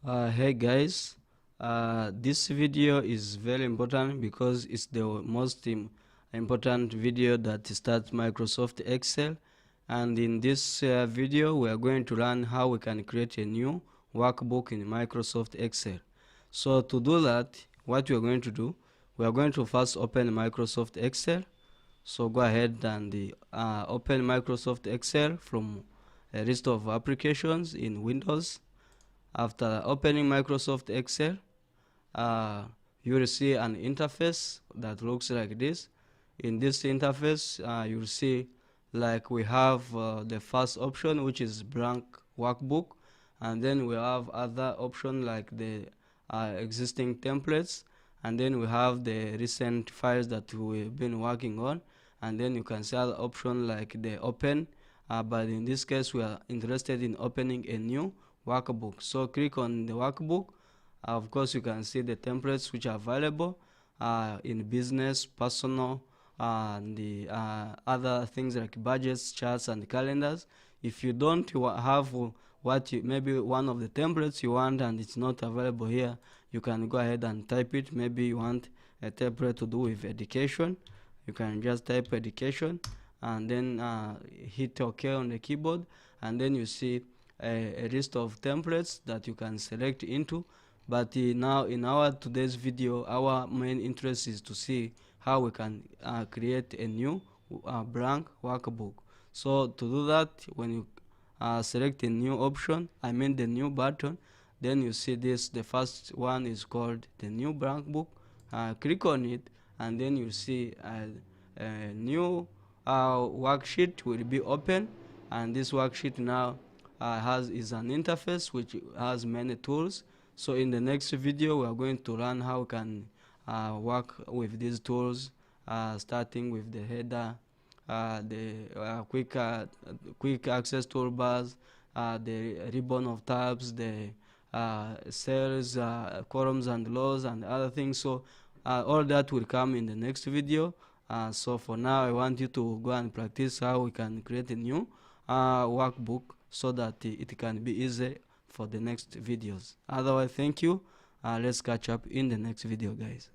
Hey guys, this video is very important because it's the most important video that starts Microsoft Excel, and in this video we are going to learn how we can create a new workbook in Microsoft Excel. So to do that, what we are going to do, we are going to first open Microsoft Excel. So go ahead and open Microsoft Excel from a list of applications in Windows. After opening Microsoft Excel, you will see an interface that looks like this. In this interface, you'll see like we have the first option, which is blank workbook, and then we have other option like the existing templates, and then we have the recent files that we've been working on, and then you can see other option like the open, but in this case we are interested in opening a new workbook. So click on the workbook. Of course, you can see the templates which are available in business, personal, and the other things like budgets, charts, and calendars. If you don't have maybe one of the templates you want and it's not available here, you can go ahead and type it. Maybe you want a template to do with education. You can just type education and then hit OK on the keyboard, and then you see a list of templates that you can select into. But now in our today's video, our main interest is to see how we can create a new blank workbook. So to do that, when you select a new option, I mean the new button, then you see this. The first one is called the new blank book. Click on it, and then you see a new worksheet will be open, and this worksheet now is an interface which has many tools. So in the next video we are going to learn how we can work with these tools, starting with the header, the quick access toolbars, the ribbon of tabs, the cells, columns and rows, and other things. So all that will come in the next video. So for now, I want you to go and practice how we can create a new workbook so that it can be easy for the next videos. Otherwise, thank you. Let's catch up in the next video, guys.